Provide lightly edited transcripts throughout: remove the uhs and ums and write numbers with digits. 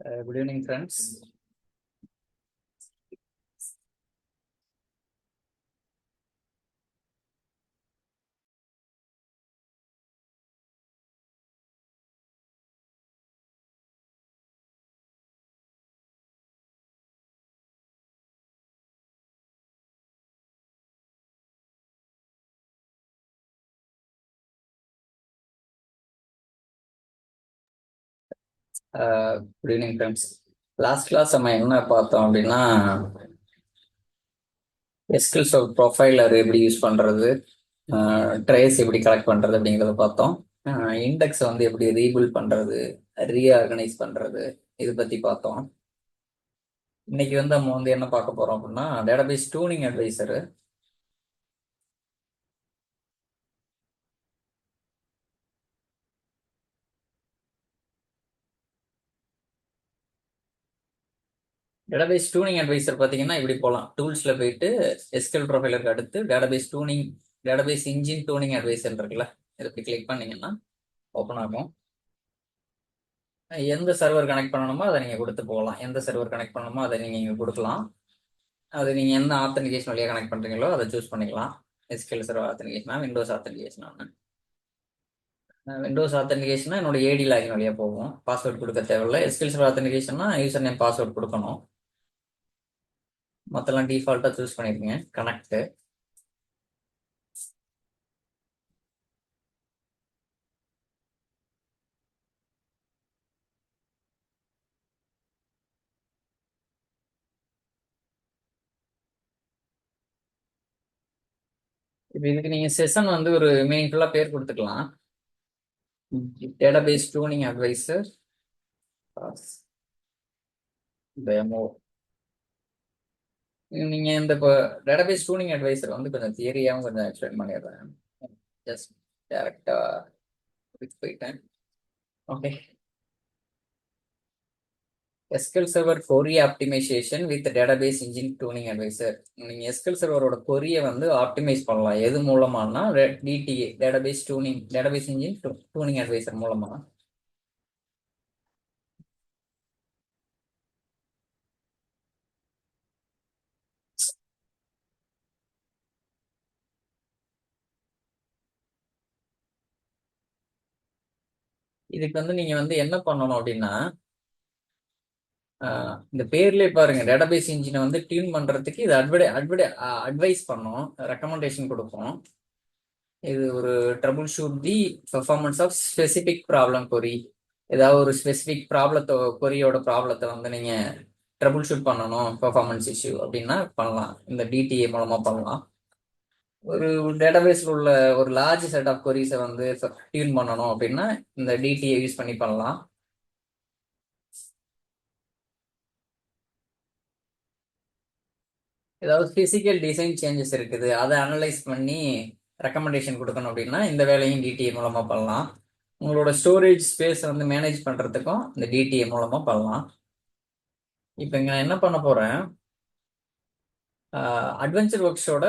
Good evening, friends. Good evening, friends. Last class நம்ம என்ன பார்த்தோம் அப்படின்னா எஸ்கில்ஸ் ப்ரொஃபைலர் எப்படி யூஸ் பண்ணுறது, ட்ரேஸ் எப்படி கலெக்ட் பண்ணுறது அப்படிங்கிறத பார்த்தோம். இண்டெக்ஸ் வந்து எப்படி ரீபில்ட் பண்ணுறது, ரீஆர்கனைஸ் பண்ணுறது, இது பற்றி பார்த்தோம். இன்னைக்கு வந்து நம்ம வந்து என்ன பார்க்க போகிறோம் அப்படின்னா database tuning advisor. Database tuning advisor பார்த்தீங்கன்னா இப்படி போகலாம். டூல்ஸில் போயிட்டு எஸ்கில் ப்ரொஃபைலருக்கு அடுத்து டேட்டாபேஸ் இன்ஜின் டூனிங் அட்வைசர் இருக்குல்ல, இதை போய் கிளிக் பண்ணீங்கன்னா ஓப்பன் ஆகும். எந்த சர்வர் கனெக்ட் பண்ணணுமோ அதை நீங்கள் கொடுத்து போகலாம். எந்த சர்வர் கனெக்ட் பண்ணணுமோ அதை நீங்கள் இங்கே கொடுக்கலாம். அது நீங்கள் எந்த ஆத்தன்டிகேஷன் வழியாக கனெக்ட் பண்ணுறீங்களோ அதை சூஸ் பண்ணிக்கலாம். எஸ்கில் சர்வர் ஆத்தன்டிகேஷனா விண்டோஸ் ஆத்தன்டிகேஷனா. விண்டோஸ் ஆத்தன்டிகேஷனா என்னோட ஏடி லாகின் வழியாக போகும். பாஸ்வேர்ட் கொடுக்க தேவையில்லை. எஸ்கில் சர்வர் ஆத்தன்டிகேஷனா யூசர் நேம் பாஸ்வேர்ட் கொடுக்கணும். மற்றெல்லாம் டிஃபால்ட்டாக சூஸ் பண்ணியிருக்கீங்க. கனெக்ட். இப்போ இதுக்கு நீங்கள் செஷன் வந்து ஒரு மீனிங்ஃபுல்லாக பேர் கொடுத்துக்கலாம். Database tuning advisor demo. நீங்க இந்த இப்போ டேட்டாபேஸ் டூனிங் அட்வைசர் வந்து கொஞ்சம் தியரியாகவும் கொஞ்சம் எக்ஸ்பிளைன் பண்ணிடுறேன். ஜஸ்ட் டேரக்டா போயிட்டேன். Okay. SQL server query optimisation with database engine tuning advisor. நீங்க எஸ்கில் சர்வரோட கொரியை வந்து ஆப்டிமைஸ் பண்ணலாம். எது மூலமானா DTA database engine tuning advisor மூலமா. இதுக்கு வந்து நீங்க வந்து என்ன பண்ணணும் அப்படின்னா, இந்த பேர்லயே பாருங்க, டேட்டாபேஸ் இன்ஜினை வந்து டியூன் பண்றதுக்கு இது அட்வைஸ் பண்ணும், ரெக்கமெண்டேஷன் கொடுக்கும். இது ஒரு troubleshoot the performance of specific problem query. ஏதாவது ஒரு ஸ்பெசிபிக் கொரியோட ப்ராப்ளத்தை வந்து நீங்க ட்ரபுள் ஷூட் பண்ணணும், பெர்ஃபார்மன்ஸ் இஷ்யூ அப்படின்னா பண்ணலாம். இந்த டிடிஏ மூலமா பண்ணலாம். ஒரு டேட்டாபேஸ்ல உள்ள ஒரு லார்ஜ் செட் ஆஃப் கொரிஸை வந்து டியூன் பண்ணணும் அப்படின்னா இந்த டிடிஏ யூஸ் பண்ணி பண்ணலாம். ஏதாவது பிசிக்கல் டிசைன் சேஞ்சஸ் இருக்குது, அதை அனலைஸ் பண்ணி ரெக்கமெண்டேஷன் கொடுக்கணும் அப்படின்னா இந்த வேலையும் டிடிஏ மூலமா பண்ணலாம். உங்களோட ஸ்டோரேஜ் ஸ்பேஸ் வந்து மேனேஜ் பண்றதுக்கும் இந்த டிடிஏ மூலமா பண்ணலாம். இப்போ இங்க நான் என்ன பண்ண போறேன், அட்வென்ச்சர் ஒர்க்ஸோட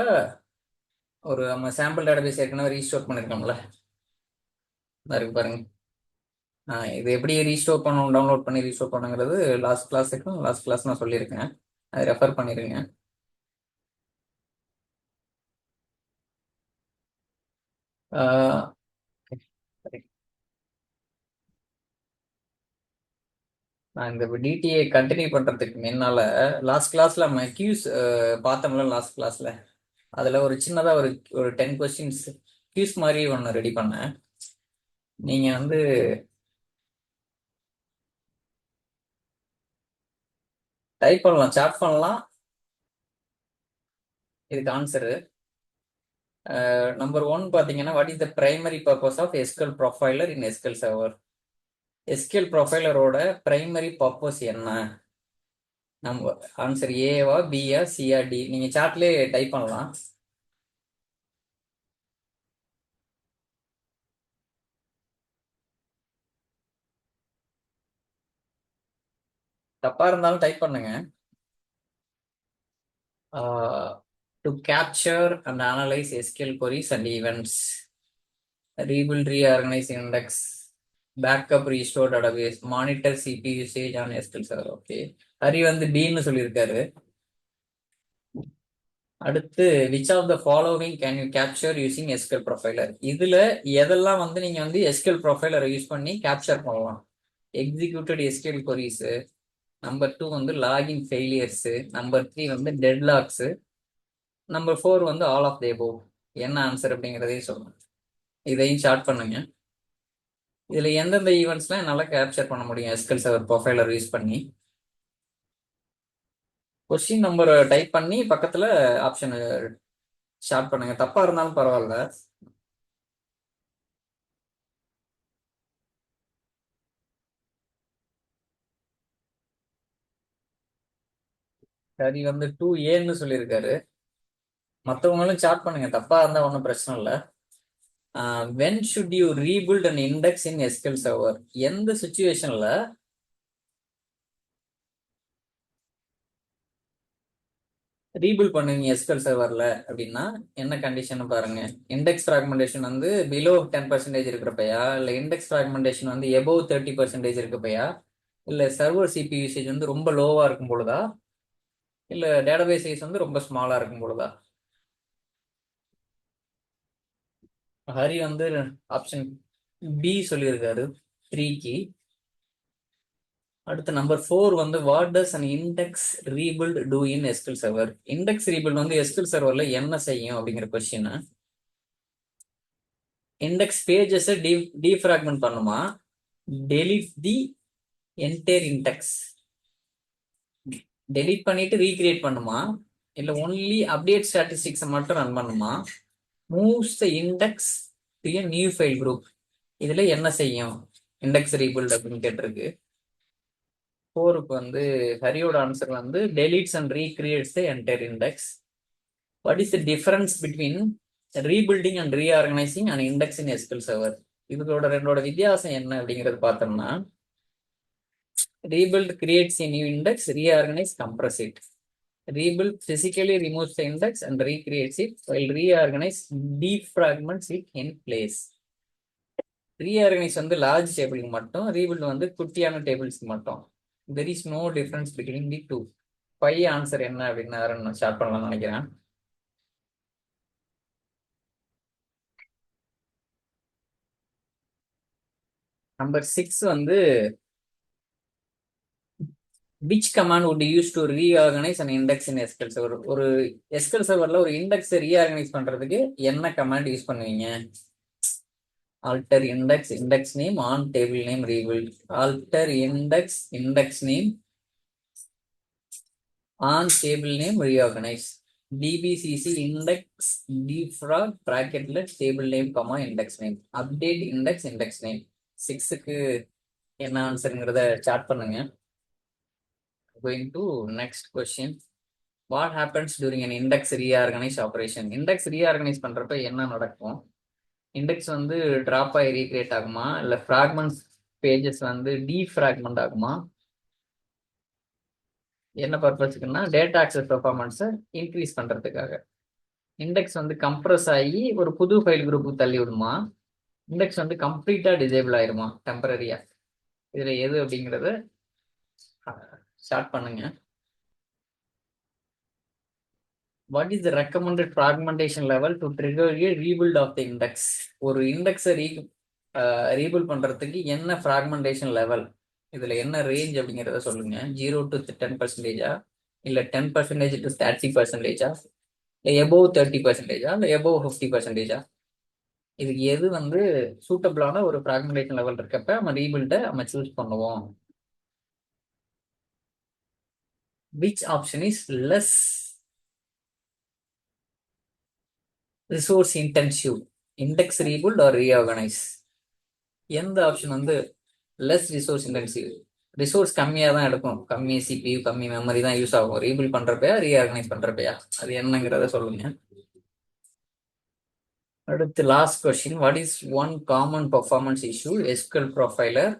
ஒரு நம்ம சாம்பிள் டேட்டாபேஸ் ஏற்கனவே ரீஸ்டோர் பண்ணிருக்கோம்ல, இருக்கு பாருங்க. இது எப்படி ரீஸ்டோர் பண்ணணும், டவுன்லோட் பண்ணி ரீஸ்டோர் பண்ணுங்கிறது லாஸ்ட் கிளாஸ் நான் சொல்லியிருக்கேன். அதை ரெஃபர் பண்ணிருங்க. நான் இந்த டிடிஏ கண்டினியூ பண்றதுக்கு முன்னால லாஸ்ட் கிளாஸ்ல நம்ம கியூஸ் பார்த்தோம்ல. லாஸ்ட் கிளாஸ்ல அதுல ஒரு சின்னதா ஒரு 10 கொஸ்டின்ஸ் கியூஸ் மாதிரி ஒன்று ரெடி பண்ணேன். நீங்க வந்து டைப் பண்ணலாம், சாட் பண்ணலாம். இதுக்கு ஆன்சரு நம்பர் 1 பாத்தீங்கன்னா, what is the primary purpose of SQL profiler in SQL server. SQL ப்ரொஃபைலரோட பிரைமரி பர்பஸ் என்ன? நம்ம ஆன்சர் ஏவா பியா சியா டி? நீங்க சாட்லயே டைப் பண்ணலாம். தப்பா இருந்தாலும் டைப் பண்ணுங்க. To capture and analyze SQL queries and events, rebuild, reorganize index, backup restore database monitor CPU usage on SQL server. Okay, Hari வந்து பின்னு சொல்லியிருக்காரு. அடுத்து which of the following can you capture using SQL profiler? இதுல எதெல்லாம் வந்து நீங்க வந்து SQL ப்ரொஃபைலரை யூஸ் பண்ணி கேப்சர் பண்ணலாம்? எக்ஸிக்யூட்டட் எஸ்கியூஎல் கொரீஸ், நம்பர் 2 வந்து லாகின் ஃபெயிலியர்ஸ், நம்பர் 3 வந்து டெட்லாக்ஸ், நம்பர் 4 வந்து ஆல் ஆஃப் தி அபோவ். என்ன ஆன்சர் அப்படிங்கிறதையும் சொல்லணும். இதையும் ஷார்ட் பண்ணுங்க. இதுல எந்தெந்த ஈவெண்ட்ஸ்லாம் என்னால கேப்சர் பண்ண முடியும் எஸ்கியூஎல் சர்வர் ப்ரொஃபைலர் யூஸ் பண்ணி? கொஸ்டின் நம்பரை டைப் பண்ணி பக்கத்துல ஆப்ஷன் ஷார்ட் பண்ணுங்க, தப்பா இருந்தாலும் பரவாயில்ல. சரி வந்து 2Aன்னு சொல்லியிருக்காரு. மற்றவங்களும் சாட் பண்ணுங்க, தப்பா இருந்தா ஒன்றும் பிரச்சனை இல்லை. When should you rebuild an index in SQL server? எந்த சுச்சுவேஷன்ல ரீபில்ட் பண்ணுவீங்க எஸ்கியூஎல் சர்வர்ல அப்படின்னா என்ன கண்டிஷன் பாருங்க. இண்டெக்ஸ் ஃப்ராக்மெண்டேஷன் வந்து பிலோ 10% இருக்கிறப்பையா, இல்லை இண்டெக்ஸ் ஃப்ராக்மெண்டேஷன் வந்து எபோவ் 30% இருக்கப்பையா, இல்லை சர்வர் சிபி யூசேஜ் வந்து ரொம்ப லோவா இருக்கும் பொழுதா, இல்லை டேட்டாபேஸ் சைஸ் வந்து ரொம்ப ஸ்மாலா இருக்கும் பொழுதா? ஹரி வந்து ஆப்ஷன் பி சொல்லியிருக்காரு 3க்கு. அடுத்து நம்பர் 4 வந்து what does an index rebuild do in SQL server? Index rebuild வந்து எஸ்கியூஎல் சர்வர்ல என்ன செய்யும் அப்படிங்கிற கொஸ்டின். இண்டெக்ஸ் பேஜஸ் டீஃப்ராக்மெண்ட் பண்ணுமா, delete the entire index, delete பண்ணிட்டு ரீக்ரியேட் பண்ணுமா, இல்ல ஒன்லி அப்டேட் ஸ்டாட்டிஸ்டிக்ஸ் மட்டும் ரன் பண்ணுமா, moves the index to a new file group? இதுல என்ன செய்யும் இண்டெக்ஸ் ரீபில்ட் அப்படின்னு கேட்டிருக்கு. 4க்கு வந்து ஹரியோட ஆன்சர் வந்து deletes and recreates the entire index. What is the difference between rebuilding and reorganising and index in SQL server? இதோட ரெண்டோட வித்தியாசம் என்ன அப்படிங்கிறது பார்த்தோம்னா, rebuild creates a new index, reorganize compress it. Rebuild physically removes the index and recreates it, while reorganize defragments it in place. Reorganize வந்து large டேபிளுக்கு மட்டும், rebuild வந்து குட்டியான டேபிள்ஸ்க்கு மட்டும். There is no difference between the two. பை answer என்ன அப்படின்னு நான் ஸ்டார்ட் பண்ணலாம்னு நினைக்கிறேன். நம்பர் 6 வந்து which command would you use to reorganize an index in SQL server? ஒரு SQL serverல ஒரு இண்டெக்ஸ் ரீஆர்கனைஸ் பண்றதுக்கு என்ன கமாண்ட் யூஸ் பண்ணுவீங்க? alter index, index name, on table name, rebuild. Alter index, index name, on table name, reorganize. dbcc index defrag bracketல table name comma index name. update index, index name. 6க்கு என்ன ஆன்சருங்கிறத chat பண்ணுங்க. Going to next question. What happens during an index reorganize operation? Index reorganize பண்றப்ப என்ன நடக்கும்? Index வந்து drop ஆகி recreate ஆகுமா, இல்லை fragments pages வந்து டீஃப்ராக்மெண்ட் ஆகுமா? என்ன பர்பஸ்க்குன்னா டேட்டா ஆக்சஸ் பெர்ஃபார்மன்ஸை இன்க்ரீஸ் பண்றதுக்காக. இண்டெக்ஸ் வந்து கம்ப்ரஸ் ஆகி ஒரு புது ஃபைல் குரூப்புக்கு தள்ளி விடுமா, இண்டெக்ஸ் வந்து கம்ப்ளீட்டா டிசேபிள் ஆயிருமா டெம்பரரியா? இதுல எது அப்படிங்கிறத ஸ்டார்ட் பண்ணுங்க. What is the recommended fragmentation level to trigger a rebuild of the index? ஒரு இண்டெக்ஸை ரீபில்ட் பண்றதுக்கு என்ன ஃப்ராக்மெண்டேஷன் லெவல், இதுல என்ன ரேஞ்ச் அப்படிங்கிறத சொல்லுங்க. 0 to 10%, இல்ல 10% to 30%, இல்லை எபோவ் 30%, இல்லை எபோவ் 50%? இதுக்கு எது வந்து சூட்டபிளான ஒரு ஃப்ராக்மெண்டேஷன் லெவல் இருக்கப்ப நம்ம ரீபில்டை நம்ம சூஸ் பண்ணுவோம்? Which option is less resource intensive, index rebuild or reorganize? எந்த ஆப்ஷன் வந்து லெஸ் ரிசோர்ஸ் இன்டென்சிவ்? ரிசோர்ஸ் கம்மியாக தான் எடுக்கும், கம்மி சிபியூ கம்மி மெமரி தான் யூஸ் ஆகும் ரீபில்ட் பண்றப்பயா ரீஆர்கனைஸ் பண்றப்பயா? அது என்னங்கிறத சொல்லுங்க. அடுத்து last question. What is one common performance issue SQL profiler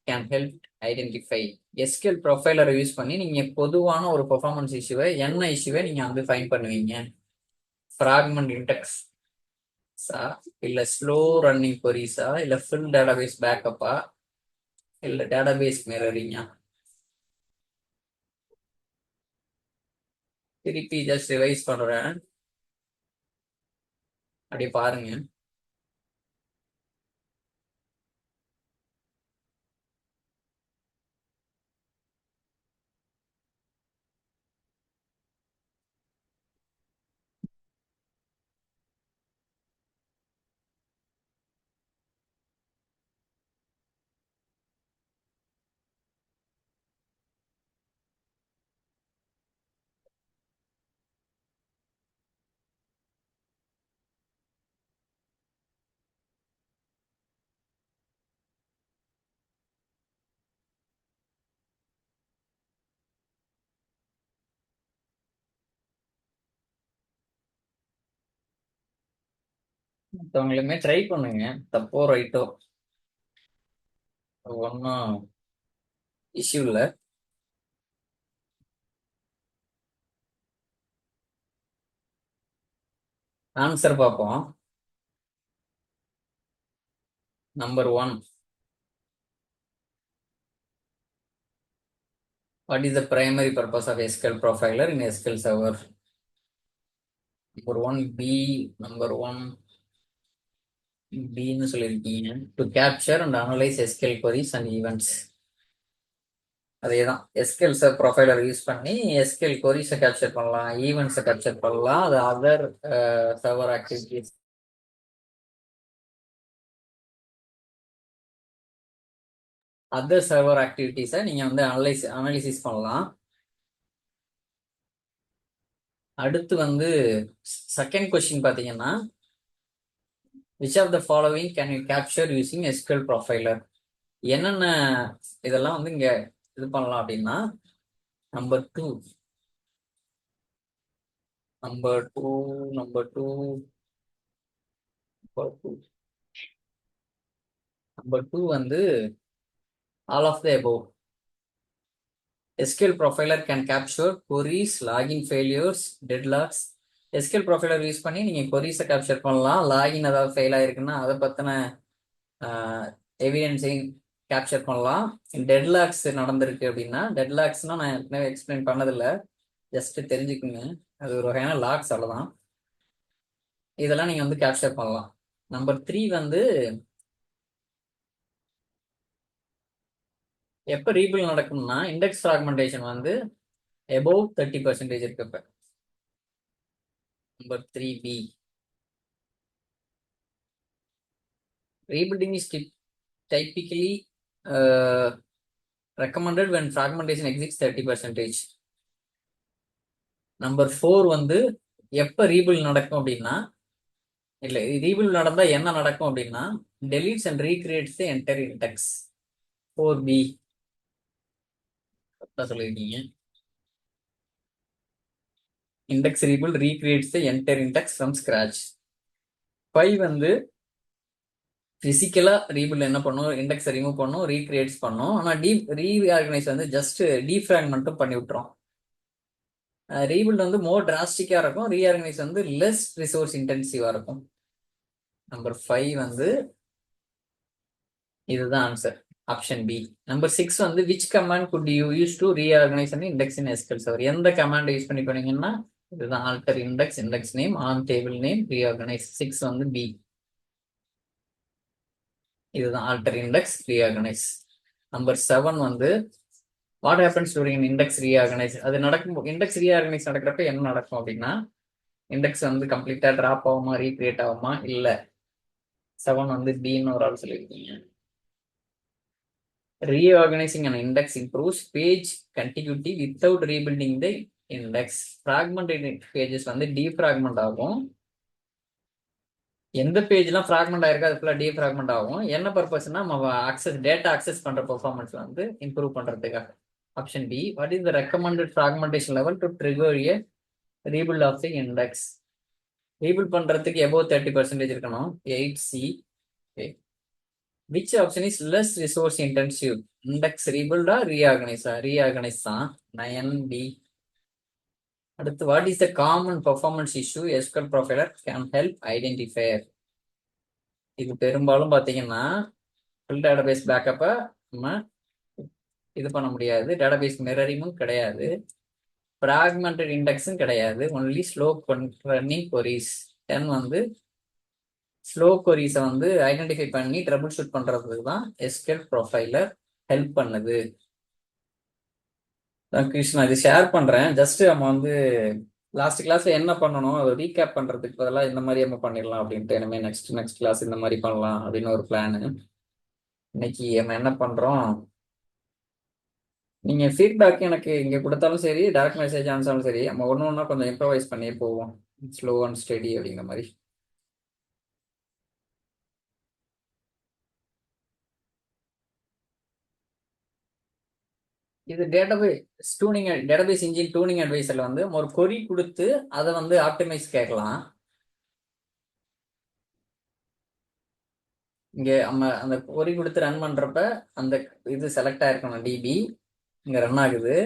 can help identify? SQL ப்ரொஃபைலரை யூஸ் பண்ணி நீங்க பொதுவான ஒரு பர்ஃபார்மன்ஸ் இஷ்யூவை, என்ன இஷ்யூவை நீங்க வந்து ஃபைண்ட் பண்ணுவீங்க? ஃப்ராக்மெண்ட் இண்டெக்ஸா, இல்ல ஸ்லோ ரன்னிங் கொரீஸா, இல்ல ஃபுல் டேட்டாபேஸ் பேக்கப்பா, இல்லை டேட்டாபேஸ் மிரரிங்கா? திருப்பி ஜஸ்ட் ரிவைஸ் பண்றேன், அப்படியே பாருங்க. மற்றவங்களுமே ட்ரை பண்ணுங்க, தப்போ ரைட்டோ ஒன்றும் இஷ்யூ இல்லை. ஆன்சர் பார்ப்போம். Number 1, what is the primary purpose of SQL profiler in SQL Server? Number 1 B. Number 1 பின்னு சொல்லியிருக்கீங்க. To capture and analyse SQL queries and events. அதே தான், எஸ்கியூஎல் சர்வர் ப்ரொஃபைலர் யூஸ் பண்ணி எஸ்கியூஎல் queries-அ கேப்சர் பண்ணலாம், ஈவெண்ட்ஸை கேப்சர் பண்ணலாம். அது other server activities, other server ஆக்டிவிட்டிஸை நீங்கள் வந்து அனலிசிஸ் பண்ணலாம். அடுத்து வந்து செகண்ட் கொஸ்டின் பார்த்தீங்கன்னா, which of the following can you capture using SQL profiler? என்னென்ன இதெல்லாம் வந்து இங்க இது பண்ணலாம் அப்படின்னா, நம்பர் 2 நம்பர் 2 நம்பர் 2 நம்பர் 2 வந்து all of the above. SQL profiler can capture queries, login failures, deadlocks. SQL profiler use பண்ணி நீங்க queries-அ கேப்சர் பண்ணலாம். லாகின் ஏதாவது ஃபெயில் ஆயிருக்குன்னா அதை பத்தின எவிடன்ஸையும் கேப்சர் பண்ணலாம். டெட்லாக்ஸ் நடந்திருக்கு அப்படின்னா, டெட்லாக்ஸ்னா நான் ஏற்கனவே எக்ஸ்பிளைன் பண்ணதில்லை, ஜஸ்ட் தெரிஞ்சுக்குங்க, அது ஒரு வகையான லாக்ஸ், அவ்வளோதான். இதெல்லாம் நீங்க வந்து கேப்சர் பண்ணலாம். நம்பர் 3 வந்து எப்போ ரீபில் நடக்கும்னா, இண்டெக்ஸ் ஃப்ராக்மெண்டேஷன் வந்து above 30% இருக்கப்ப. Number 3B, rebuilding is typically recommended when fragmentation exceeds 30%. Number 4 வந்து எப்போ ரீபில் நடக்கும் அப்படின்னா, இல்லை ரீபில் நடந்தா என்ன நடக்கும் அப்படின்னா, deletes and recreates the entire index. 4B சொல்லியிருக்கீங்க. Index rebuild recreates the entire index from scratch. 5 வந்து பிசிக்கலா ரீபில் என்ன பண்ணும், இண்டெக்ஸை ரிமூவ் பண்ணும், ரீக்ரியேட்ஸ் பண்ணும். ஆனால் ரீஆர்கனைஸ் வந்து ஜஸ்ட் டீஃப்ராக்மெண்ட்டும் பண்ணி விட்டுரும். ரீபில்ட் வந்து மோர் டிராஸ்டிக்கா இருக்கும், ரீஆர்கனைஸ் வந்து லெஸ் ரிசோர்ஸ் இன்டென்சிவா இருக்கும். நம்பர் 5 வந்து இதுதான் ஆன்சர், ஆப்ஷன் பி. நம்பர் 6 வந்து which command good you use to reorganise and index in SQL server? எந்த கமாண்ட் யூஸ் பண்ணி பண்ணீங்கன்னா, இதுதான் alter index, index name, on table name, reorganise. 6 வந்து பி, இதுதான் ஆல்டர் இண்டெக்ஸ், ரீஆர்கனைஸ். நம்பர் 7 வந்து what happens during index reorganize? அது நடக்கும், index reorganise நடக்கிறப்ப என்ன நடக்கும் அப்படின்னா, இண்டெக்ஸ் வந்து கம்ப்ளீட்டா டிராப் ஆகுமா, ரீக்ரியேட் ஆகுமா? இல்ல. 7 வந்து பின்னு ஒரு ஆள் சொல்லியிருக்கீங்க. Reorganizing an index improves page contiguity without rebuilding the index. Fragmented pages வந்து defragment ஆகும். எந்த பேஜ்லாம் ஃப்ராக்மெண்ட் ஆயிருக்கு அது ஃபுல்லாக டீஃப்ராக்மெண்ட் ஆகும். என்ன பர்பஸ்னா, நம்ம டேட்டா அக்சஸ் பண்ற பெர்ஃபார்மன்ஸ் வந்து இம்ப்ரூவ் பண்றதுக்காக. Option B, what is the recommended fragmentation level to trigger a rebuild of the index? Rebuild பண்றதுக்கு எபோவ் 30% இருக்கணும். 8C. Which option is less resource intensive? Index ரீபில்டா ரீஆர்கனைஸா? ரீஆர்கனைஸ் தான். 9B. அடுத்து, what is the common performance issue SQL profiler can help identify? இது பெரும்பாலும் பார்த்தீங்கன்னா, full database பேக்கப்பை நம்ம இது பண்ண முடியாது. டேட்டாபேஸ் மிரரிங்கும் கிடையாது. ஃப்ராக்மெண்டட் இண்டெக்ஸும் கிடையாது. Only slow running queries. Then வந்து ஸ்லோ கொரிஸை வந்து ஐடென்டிஃபை பண்ணி ட்ரபிள் ஷூட் பண்றதுக்கு தான் எஸ்கேல் ப்ரொஃபைலர் ஹெல்ப் பண்ணுது. கிருஷ்ணா இது ஷேர் பண்றேன். ஜஸ்ட் நம்ம வந்து லாஸ்ட் கிளாஸ்ல என்ன பண்ணணும் அதை ரீகேப் பண்றதுக்கு பதிலாக இந்த மாதிரி நம்ம பண்ணிடலாம் அப்படின்ட்டு. இனிமே நெக்ஸ்ட் கிளாஸ் இந்த மாதிரி பண்ணலாம் அப்படின்னு ஒரு பிளானு. இன்னைக்கு நம்ம என்ன பண்றோம், நீங்க ஃபீட்பேக் எனக்கு இங்க கொடுத்தாலும் சரி, டைரக்ட் மெசேஜ் அனுப்பிச்சாலும் சரி, நம்ம ஒன்று ஒன்றா கொஞ்சம் இம்ப்ரவைஸ் பண்ணியே போவோம். ஸ்லோ அண்ட் ஸ்டெடி அப்படிங்கிற மாதிரி. இது டேட்டாபேஸ் இன்ஜின் டூனிங் அட்வைசர்ல வந்து ஒரு கொரி கொடுத்து அதை வந்து ஆப்டிமைஸ் கேட்கலாம். இங்க நம்ம அந்த கொரி கொடுத்து ரன் பண்றப்ப அந்த இது செலக்ட் ஆயிருக்கணும், டிபி இங்க ரன் ஆகுது.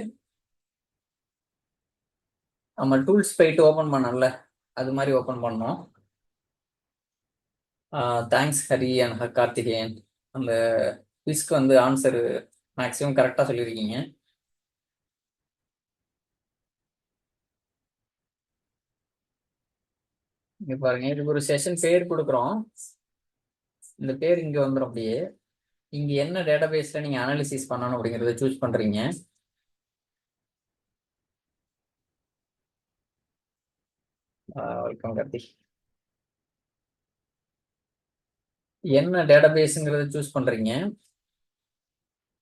நம்ம டூல்ஸ் போயிட்டு ஓபன் பண்ணோம்ல, அது மாதிரி ஓபன் பண்ணோம். Thanks Hari and Karthikeyan. அந்த குவிஸ்க்கு வந்து ஆன்சர் மேக்ஸிமம் கரெக்டா சொல்லியிருக்கீங்க. இங்க பாருங்க, இதுக்கு ஒரு செஷன் பேர் கொடுக்குறோம். இந்த பேர் இங்க வந்துடும். அப்படியே இங்க என்ன டேட்டாபேஸ்ல நீங்க அனாலிசிஸ் பண்ணணும் அப்படிங்கறத சூஸ் பண்றீங்க. வெல்கம் கார்த்திக். என்ன டேட்டாபேஸ்ங்கிறத சூஸ் பண்றீங்க.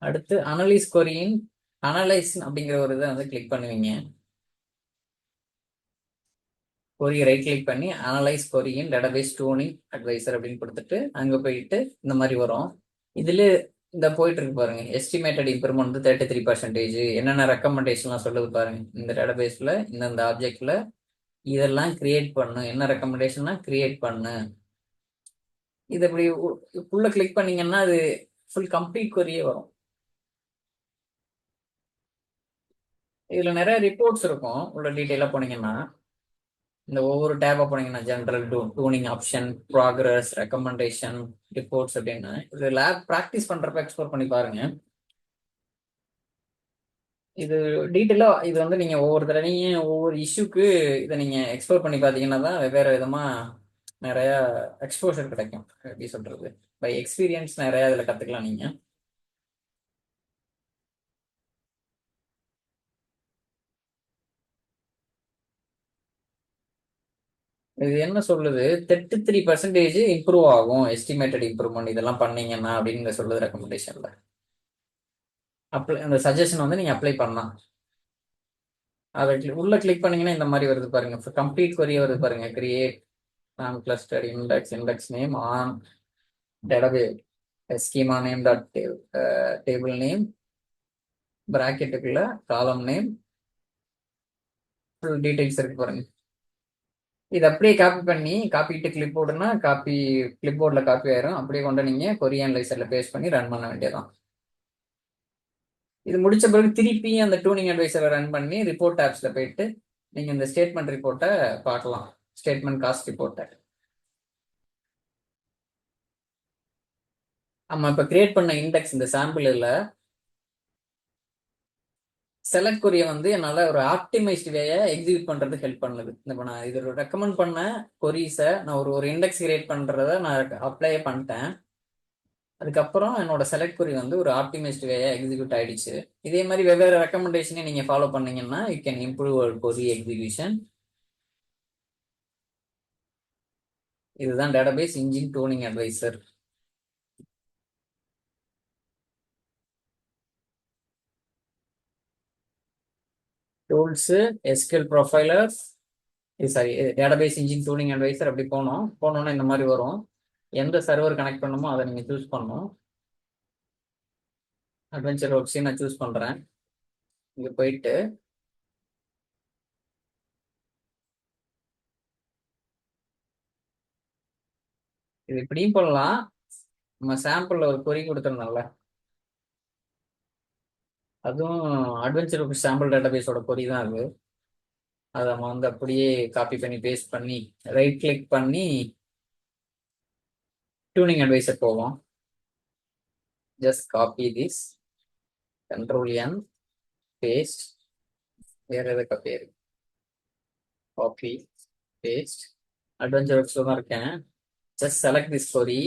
அடுத்து அனலைஸ் கொரியின் அனலைஸ் அப்படிங்கிற ஒரு இதை வந்து கிளிக் பண்ணுவீங்க. கொரி ரைட் கிளிக் பண்ணி அனலைஸ் கொரியின் டேட்டாபேஸ் டூனிங் அட்வைசர் அப்படின்னு கொடுத்துட்டு அங்க போயிட்டு இந்த மாதிரி வரும். இதுல இந்த போயிட்டு இருக்கு பாருங்க, எஸ்டிமேட்டட் இம்ப்ரூவ்மெண்ட் வந்து 33%. என்னென்ன ரெக்கமெண்டேஷன்லாம் சொல்லுது பாருங்க. இந்த டேட்டாபேஸ்ல இந்த ஆப்ஜெக்ட்ல இதெல்லாம் கிரியேட் பண்ணு, என்ன ரெக்கமெண்டேஷன்னா கிரியேட் பண்ணு. இது இப்படி உள்ள கிளிக் பண்ணீங்கன்னா அது ஃபுல் கம்ப்ளீட் கொரியே வரும். இதுல நிறைய ரிப்போர்ட்ஸ் இருக்கும். உள்ள டீட்டெயிலா போனீங்கன்னா இந்த ஒவ்வொரு டேபா போனீங்கன்னா general tuning option, progress, recommendation, reports அப்படின்னு இது லேப் ப்ராக்டிஸ் பண்றப்ப எக்ஸ்ப்ளோர் பண்ணி பாருங்க. இது டீட்டெயிலா இது வந்து நீங்க ஒவ்வொரு தடவையும் ஒவ்வொரு இஷ்யூக்கு இதை நீங்க எக்ஸ்ப்ளோர் பண்ணி பார்த்தீங்கன்னா தான் வெவ்வேறு விதமா நிறைய எக்ஸ்போஷர் கிடைக்கும். எப்படி சொல்றது, பை எக்ஸ்பீரியன்ஸ் நிறைய இதுல கத்துக்கலாம் நீங்க. இது என்ன சொல்லுது, 33% இம்ப்ரூவ் ஆகும், எஸ்டிமேட்டட் இம்ப்ரூவ்மெண்ட் இதெல்லாம் பண்ணீங்கன்னா அப்படின்னு சொல்லுது ரெக்கமெண்டேஷன்ல. அப்ளை அந்த சஜஷன் வந்து நீங்க அப்ளை பண்ணலாம். அதை உள்ள கிளிக் பண்ணீங்கன்னா இந்த மாதிரி வருது பாருங்க, கம்ப்ளீட் கொரிய வருது பாருங்க. Create non clustered index name on database schema name dot table name பிராக்கெட்டுக்குள்ள காலம் நேம் ஃபுல் டீடைல்ஸ் இருக்கு பாருங்க. இது அப்படியே காப்பி பண்ணி காப்பிட்டு கிளிப் போர்டுனா கிளிப் போர்டில் காப்பி ஆயிரும். அப்படியே கொண்டு நீங்க கொரி அனலைசர்ல பேஸ்ட் பண்ணி ரன் பண்ண வேண்டியதான். இது முடிச்ச பிறகு திருப்பி அந்த டூனிங் அட்வைசரை ரன் பண்ணி ரிப்போர்ட் ஆப்ஸ்ல போயிட்டு நீங்க இந்த ஸ்டேட்மெண்ட் ரிப்போர்ட்டை பார்க்கலாம். ஸ்டேட்மெண்ட் காஸ்ட் ரிப்போர்ட்டை நம்ம இப்ப கிரியேட் பண்ண இண்டெக்ஸ் இந்த சாம்பிள் இல்ல, செலக்ட் கொரிய வந்து என்னால ஒரு ஆப்டிமைஸ்ட் வேயை எக்ஸிக்யூட் பண்றதுக்கு ஹெல்ப் பண்ணுது. இப்போ நான் இது ரெக்கமெண்ட் பண்ண கொரிஸை நான் ஒரு ஒரு இண்டெக்ஸ் கிரியேட் பண்றத நான் அப்ளை பண்ணிட்டேன். அதுக்கப்புறம் என்னோட செலக்ட் கொரி வந்து ஒரு ஆப்டிமைஸ்ட் வேயா எக்ஸிக்யூட் ஆயிடுச்சு. இதே மாதிரி வெவ்வேறு ரெக்கமெண்டேஷனை நீங்க ஃபாலோ பண்ணீங்கன்னா you can improve query execution. இதுதான் database engine tuning advisor. Tools, SQL profiler, sorry database engine tuning advisor. அப்படி போனோம்னா இந்த மாதிரி வரும். எந்த சர்வர் கனெக்ட் பண்ணணுமோ அதை நீங்க சூஸ் பண்ணணும். அட்வென்ச்சர் ஒர்க்ஸையும் நான் சூஸ் பண்றேன். இங்க போயிட்டு இது இப்படியும் பண்ணலாம். நம்ம சாம்பிள்ல ஒரு கொரி கொடுத்துருந்தோம்ல, அதுவும் அட்வென்ச்சர் சாம்பிள் டேட்டாபேஸோட கொரி தான் அது. அதை நம்ம வந்து அப்படியே காப்பி பண்ணி பேஸ்ட் பண்ணி ரைட் கிளிக் பண்ணி டூனிங் அட்வைசர் போவோம். Just copy this control N, paste, வேற எதுக்கு பேரு, காப்பி, பேஸ்ட், அட்வென்ச்சர் ஒர்க்ஸ்ல தான் இருக்கேன். Just select this query,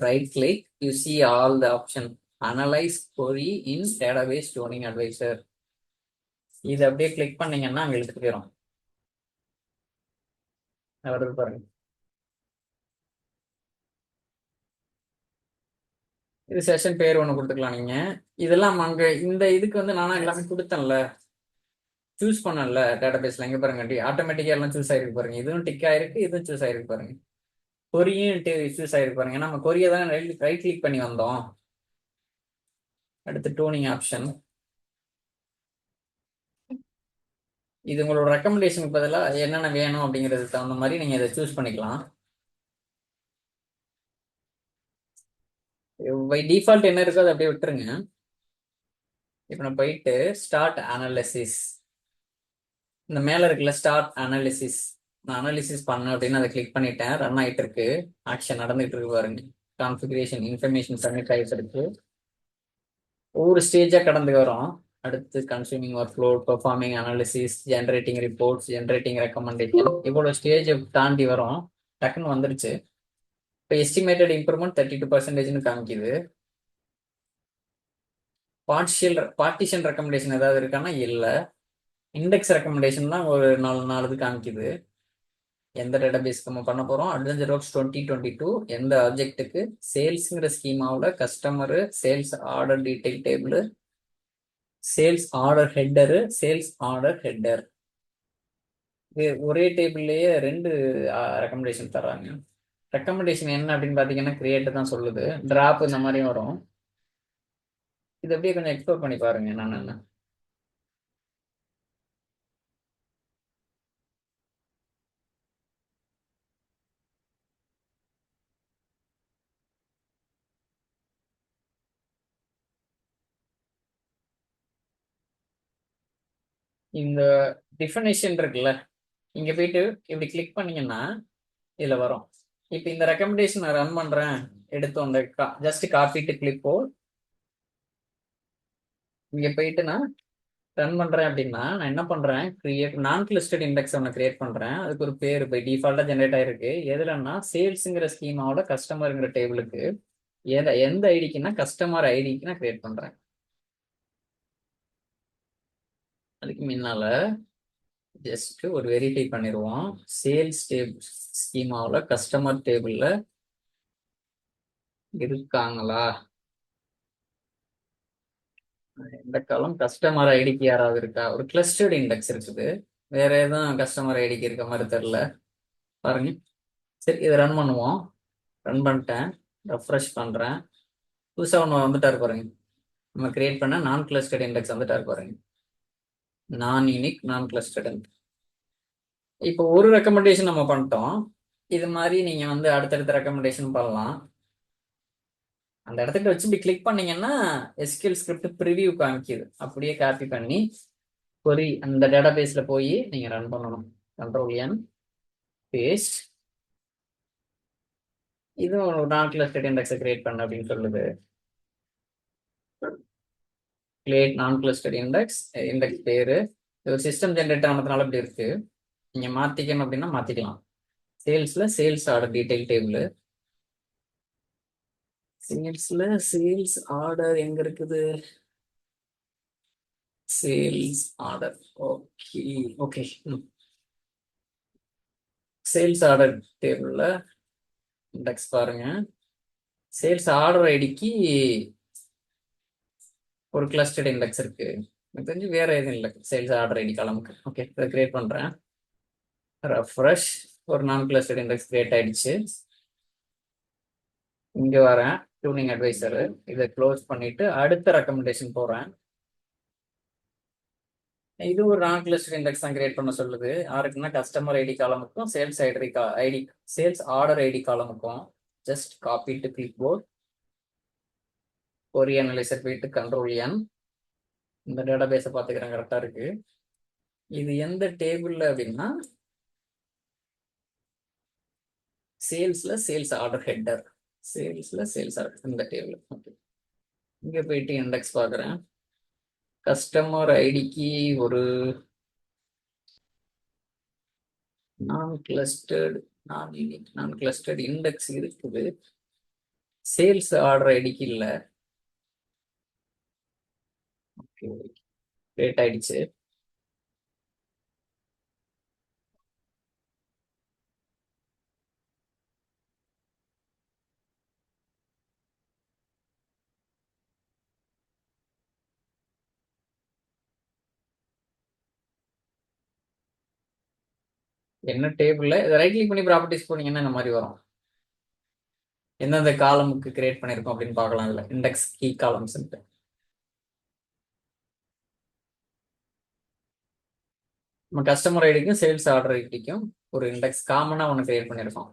right click, you see all the option, analyze query in database tuning advisor. இது அப்படியே கிளிக் பண்ணீங்கன்னா அங்க எடுத்து போயிடும். வருது பாருங்க. இது செஷன் பேர் ஒன்று கொடுத்துக்கலாம் நீங்க. இதெல்லாம் அங்க இந்த இதுக்கு வந்து நானா எல்லாமே கொடுத்தேன்ல, சூஸ் பண்ணல டேட்டாபேஸ்ல. எங்க பாருங்க ஆட்டோமேட்டிக்கா எல்லாம் சூஸ் ஆயிருக்கு பாருங்க. இதுவும் டிக் ஆயிருக்கு, இதுவும் சூஸ் ஆயிருக்கு பாருங்க. கொரியும் சூஸ் ஆயிருக்கு பாருங்க. நம்ம கொரியை தான் ரைட் கிளிக் பண்ணி வந்தோம். அடுத்து டூனிங் ஆப்ஷன். இது உங்களோட ரெக்கமெண்டேஷனுக்கு பதிலாக என்னென்ன வேணும் அப்படிங்கிறதுக்கு தகுந்த மாதிரி நீங்க இதை சூஸ் பண்ணிக்கலாம். பை டிஃபால்ட் என்ன இருக்கோ அதை அப்படியே விட்டுருங்க. இப்போ நான் போயிட்டு ஸ்டார்ட் அனாலிசிஸ், இந்த மேல இருக்குல்ல ஸ்டார்ட் அனாலிசிஸ், நான் அனாலிசிஸ் பண்ண அப்படின்னு அதை கிளிக் பண்ணிட்டேன். ரன் ஆயிட்டு இருக்கு, ஆக்ஷன் நடந்துட்டு இருக்கு பாருங்க. கான்ஃபிகரேஷன் இன்ஃபர்மேஷன் சப்மிட் ஆகிட்டு இருக்கு. ஒவ்வொரு ஸ்டேஜா கடந்து வரும். அடுத்து consuming work flow, performing analysis, generating reports, generating recommendation, இவ்வளோ ஸ்டேஜ் தாண்டி வரும். டக்குன்னு வந்துருச்சு. இப்போ எஸ்டிமேட்டட் இம்ப்ரூவ்மெண்ட் 32% காமிக்குது. பார்ட்டிஷன் ரெக்கமெண்டேஷன் ஏதாவது இருக்கான்னா இல்லை. இண்டெக்ஸ் ரெக்கமெண்டேஷன் தான் ஒரு 4 காமிக்குது. எந்த டேட்டாபேஸ்க்கு நம்ம பண்ண போறோம்? Adventure works 2022. எந்த ஆப்ஜெக்ட்டுக்கு? சேல்ஸ்ங்கிற ஸ்கீமாவில் customer, sales order detail table, sales order header, sales order header. இது ஒரே டேபிள்லயே 2 ரெக்கமெண்டேஷன் தர்றாங்க. ரெக்கமெண்டேஷன் என்ன அப்படின்னு பார்த்தீங்கன்னா கிரியேட் தான் சொல்லுது. டிராப் இந்த மாதிரி வரும். இது அப்படியே கொஞ்சம் எக்ஸ்ப்ளோர் பண்ணி பாருங்க என்னென்ன. இந்த டிஃபனேஷன் இருக்குல்ல, இங்க போயிட்டு இப்படி கிளிக் பண்ணீங்கன்னா இதுல வரும். இப்போ இந்த ரெக்கமெண்டேஷன் நான் ரன் பண்றேன், எடுத்து ஜஸ்ட் காப்பிட்டு கிளிக் போல் இங்க போயிட்டு நான் ரன் பண்றேன் அப்படின்னா நான் என்ன பண்றேன், கிரியேட் நான் லிஸ்டட் இண்டெக்ஸ் ஒன்று கிரியேட் பண்றேன். அதுக்கு ஒரு பேர் பை டிஃபால்ட்டா ஜென்ரேட் ஆயிருக்கு. எதுலன்னா சேல்ஸுங்கிற ஸ்கீமாவோட கஸ்டமருங்கிற டேபிளுக்கு எந்த ஐடிக்குன்னா கஸ்டமர் ஐடிக்கு நான் கிரியேட் பண்றேன். அதுக்கு முன்னால ஜஸ்ட் ஒரு வெரிஃபை பண்ணிடுவோம். சேல்ஸ் டேபிள் ஸ்கீமாவில் கஸ்டமர் டேபிள்ல இருக்காங்களா? இந்த காலம் கஸ்டமர் ஐடிக்கு யாராவது இருக்கா? ஒரு கிளஸ்டர்டு இண்டெக்ஸ் இருக்குது. வேற எதுவும் கஸ்டமர் ஐடிக்கு இருக்க மாதிரி தெரியல பாருங்க. சரி, இதை ரன் பண்ணுவோம். ரன் பண்ணிட்டேன், ரெஃப்ரெஷ் பண்றேன். புதுசா ஒன்று வந்துட்டாரு பாருங்க. நம்ம கிரியேட் பண்ண நான் கிளஸ்டர்ட் இண்டெக்ஸ் வந்துட்டாரு பாருங்க. நான் யூனிக் நான் கிளஸ்டர்டு. இப்போ ஒரு ரெக்கமெண்டேஷன் நம்ம பண்ணிட்டோம். இது மாதிரி நீங்க வந்து அடுத்தடுத்த ரெக்கமெண்டேஷன் பண்ணலாம். அந்த இடத்துக்கு வச்சு இப்படி கிளிக் பண்ணீங்கன்னா எஸ்கியூஎல் ஸ்கிரிப்ட் ப்ரிவியூ காமிக்குது. அப்படியே காப்பி பண்ணி கொரி அந்த டேட்டாபேஸ்ல போய் நீங்க ரன் பண்ணணும். Control N, paste. இதுவும் ஒரு நான் கிளஸ்டர்ட் இண்டெக்ஸை கிரியேட் பண்ண அப்படின்னு சொல்லுது. கிரியேட் நான் கிளஸ்டர்ட் இண்டெக்ஸ், இண்டெக்ஸ் பேரு. இது ஒரு சிஸ்டம் ஜென்ரேட்டர் ஆனதுனால இப்படி இருக்கு. நீங்க மாத்திக்கணும் அப்படின்னா மாத்திக்கலாம். சேல்ஸ்ல சேல்ஸ் ஆர்டர் டீடைல் டேபிள். சேல்ஸ்ல சேல்ஸ் ஆர்டர் எங்க இருக்குது? Sales order. Okay okay. Sales order டேபிள்ல இண்டெக்ஸ் பாருங்க. சேல்ஸ் ஆர்டர் ஐடிக்கு ஒரு கிளஸ்டர்ட் இண்டெக்ஸ் இருக்கு. எனக்கு தெரிஞ்சு வேற எதுவும் இல்லை சேல்ஸ் ஆர்டர் ஐடி காலமுக்கு. ஓகே, இதை கிரியேட் பண்றேன். ரெஃப்ரெஷ். ஒரு நான் கிளஸ்டர்ட் இண்டெக்ஸ் கிரியேட் ஆயிடுச்சு. இங்க வரேன், டியூனிங் அட்வைசர். இதை க்ளோஸ் பண்ணிட்டு அடுத்த ரெக்கமெண்டேஷன் போறேன். இது ஒரு நான் கிளஸ்டர்ட் இண்டெக்ஸ் தான் கிரியேட் பண்ண சொல்லுது. யாருக்குன்னா கஸ்டமர் ஐடி காலமுக்கும் sales ID sales order ID காலமுக்கும். Just copy to clipboard, query analyser போயிட்டு கண்ட்ரோல் என். இந்த டேட்டாபேஸை பார்த்துக்கிறேன், கரெக்டா இருக்கு. இது எந்த டேபிள்ல அப்படின்னா சேல்ஸ்ல சேல்ஸ் ஆர்டர் ஹெட்டர். சேல்ஸ்ல சேல்ஸ் ஆர்டர் இந்த டேபிள். ஓகே, இங்க போயிட்டு இண்டெக்ஸ் பார்க்குறேன். கஸ்டமர் ஐடிக்கு ஒரு நான் கிளஸ்டர்டு நான் கிளஸ்டர்டு இண்டெக்ஸ் இருக்குது. சேல்ஸ் ஆர்டர் ஐடிக்கு இல்லை. ஓகே, கிரியேட் ஆயிடுச்சு. என்ன டேபிள்ல இதை ரைட் கிளிக் பண்ணி ப்ராப்பர்ட்டிஸ் போனீங்கன்னா இந்த மாதிரி வரும். எந்தெந்த காலமுக்கு கிரியேட் பண்ணியிருக்கோம் அப்படின்னு பார்க்கலாம். இல்லை இண்டெக்ஸ் கீ காலம்ஸ். நம்ம கஸ்டமர் ஐடிக்கும் சேல்ஸ் ஆர்டர் ஐடிக்கும் ஒரு இண்டெக்ஸ் காமனாக ஒன்று கிரியேட் பண்ணியிருக்கோம்.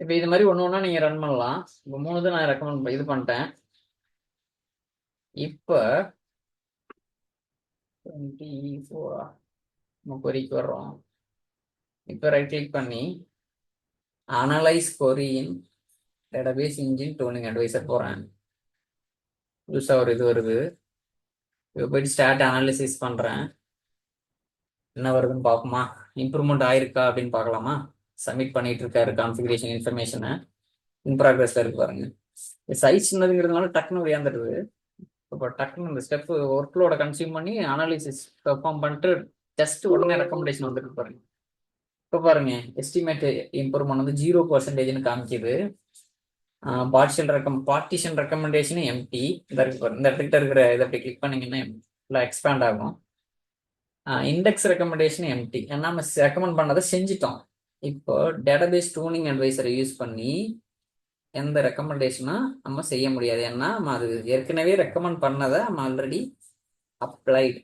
இப்போ இது மாதிரி ஒன்று ஒன்றா நீங்கள் ரன் பண்ணலாம். இப்போ 3 தான் நான் ரெக்கமெண்ட் இது பண்ணிட்டேன். இப்போ 24 நம்ம கொரிக்கு வர்றோம். இப்போ ரைட் கிளிக் பண்ணி அனலைஸ் கொரி இன் டேட்டாபேஸ் இன்ஜின் டூனிங் அட்வைசர் போகிறேன். புதுசாக ஒரு இது வருது. இப்போ போயிட்டு ஸ்டார்ட் அனாலிசிஸ் பண்ணுறேன். என்ன வருதுன்னு பார்ப்போமா? இம்ப்ரூவ்மெண்ட் ஆயிருக்கா அப்படின்னு பார்க்கலாமா? சப்மிட் பண்ணிட்டு இருக்காரு கான்ஃபிகரேஷன் இன்ஃபர்மேஷனை. இன் ப்ராக்ரஸ்ல இருக்கு பாருங்க. சைஸ் சின்னதுங்கிறதுனால டக்குன்னு உயர்ந்துடுது. இப்போ டக்குன்னு இந்த ஸ்டெப் ஒர்க்லோட கன்சியூம் பண்ணி அனாலிசிஸ் பெர்ஃபார்ம் பண்ணிட்டு ஜஸ்ட் உடனே ரெக்கமெண்டேஷன் வந்துட்டு பாருங்க. இப்போ பாருங்க எஸ்டிமேட் இம்ப்ரூவ்மெண்ட் வந்து 0% காமிக்குது. பார்ட்டிஷன் ரெக்கமெண்டேஷன் எம்டி இந்த இருக்கு பாருங்க. இந்த இடத்துக்கிட்ட இருக்கிற இதை அப்படி கிளிக் பண்ணீங்கன்னா எக்ஸ்பேண்ட் ஆகும். இண்டெக்ஸ் ரெக்கமெண்டேஷன் எம்டி ஏன்னா நம்ம ரெக்கமெண்ட் பண்ணதை செஞ்சிட்டோம். இப்போ டேட்டாபேஸ் டூனிங் அட்வைசரை யூஸ் பண்ணி எந்த ரெக்கமெண்டேஷனும் நம்ம செய்ய முடியாது. ஏன்னா நம்ம அது ஏற்கனவே ரெக்கமெண்ட் பண்ணதை நம்ம ஆல்ரெடி அப்ளைடு.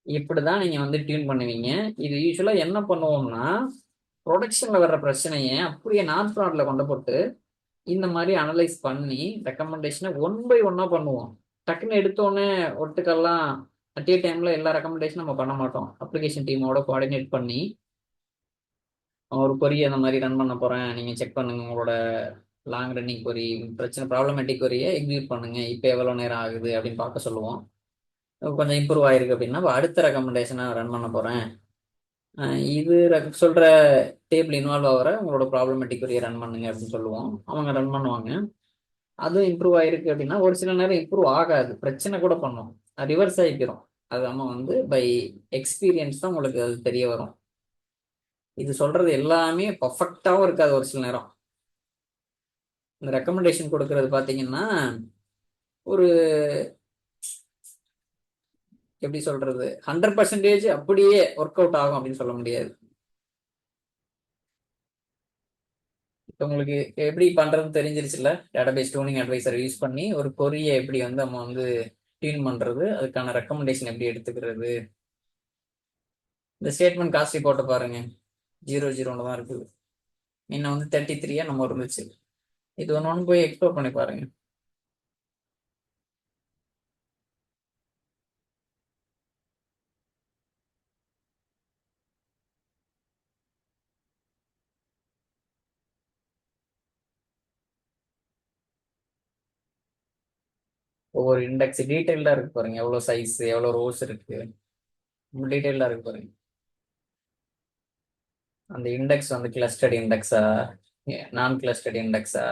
இப்படிதான் நீங்க வந்து டியூன் பண்ணுவீங்க. இது யூஸ்வலா என்ன பண்ணுவோம்னா ப்ரொடக்ஷன்ல வர்ற பிரச்சனையை அப்படியே நாட் ப்ராட்ல கொண்டு போட்டு இந்த மாதிரி அனலைஸ் பண்ணி ரெக்கமெண்டேஷனை 1 by 1 பண்ணுவோம். டக்குன்னு எடுத்தோடனே ஒட்டுக்கெல்லாம் அட் ஏ டைம்ல எல்லா ரெக்கமெண்டேஷனும் நம்ம பண்ண மாட்டோம். அப்ளிகேஷன் டீமோட கோஆர்டினேட் பண்ணி ஒரு கொரியை அந்த மாதிரி ரன் பண்ண போறேன், நீங்க செக் பண்ணுங்க உங்களோட லாங் ரன்னிங் கொரி பிரச்சனை ப்ராப்ளமேட்டிக் கொரியை எக்ஸிக்யூட் பண்ணுங்க, இப்போ எவ்வளவு நேரம் ஆகுது அப்படின்னு பார்க்க சொல்லுவோம். கொஞ்சம் இம்ப்ரூவ் ஆயிருக்கு அப்படின்னா அடுத்த ரெக்கமெண்டேஷனை ரன் பண்ண போறேன். இது சொல்ற டேபிள் இன்வால்வ் ஆகிற உங்களோட ப்ராப்ளமேட்டிக் கொரியை ரன் பண்ணுங்க அப்படின்னு சொல்லுவோம். அவங்க ரன் பண்ணுவாங்க. அதுவும் இம்ப்ரூவ் ஆயிருக்கு அப்படின்னா ஒரு சில நேரம் இம்ப்ரூவ் ஆகாது, பிரச்சனை கூட பண்ணும், ரிவர்ஸ் ஆகிக்கிறோம். அது நம்ம வந்து பை எக்ஸ்பீரியன்ஸ் தான் உங்களுக்கு அது தெரிய வரும். இது சொல்றது எல்லாமே பர்ஃபெக்டாகவும் இருக்காது. ஒரு சில நேரம் இந்த ரெக்கமெண்டேஷன் கொடுக்கறது பார்த்தீங்கன்னா ஒரு எப்படி சொல்றது 100% அப்படியே ஒர்க் அவுட் ஆகும் அப்படின்னு சொல்ல முடியாது. இப்போ உங்களுக்கு எப்படி பண்றதுன்னு தெரிஞ்சிருச்சுல்ல. டேட்டாபேஸ் டூனிங் அட்வைசர் யூஸ் பண்ணி ஒரு கொரியை எப்படி வந்து நம்ம வந்து டியூன் பண்றது, அதுக்கான ரெக்கமெண்டேஷன் எப்படி எடுத்துக்கிறது. இந்த ஸ்டேட்மெண்ட் காஸ்ட் ரிப்போர்ட்டை பாருங்க, 0 தான் இருக்குது. இன்னும் வந்து 33 நம்ம இருந்துச்சு. இது ஒன்று போய் எக்ஸ்ப்ளோர் பண்ணி பாருங்க. ஒவ்வொரு இண்டெக்ஸ் டீட்டெயில்டா இருக்கு பாருங்க, எவ்வளவு சைஸ் எவ்வளவு ரோஸ் இருக்கு, டீட்டெயில்டா இருக்கு பாருங்க. அந்த இண்டெக்ஸ் வந்து கிளஸ்டர்ட் இண்டெக்ஸா நான் கிளஸ்டர்ட் இண்டெக்ஸா,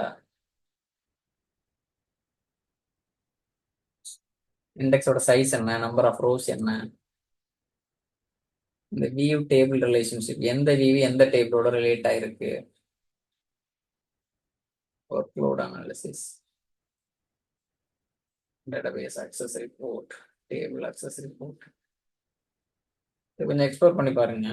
இண்டெக்ஸோட சைஸ் என்ன, நம்பர் ஆஃப் ரோஸ் என்ன, இந்த வியூ டேபிள் ரிலேஷன்ஷிப் எந்த வியூ எந்த டேபிளோட ரிலேட் ஆயிருக்கு, workload analysis, database access report, table access report. இது கொஞ்சம் எக்ஸ்ப்ளோர் பண்ணி பாருங்க.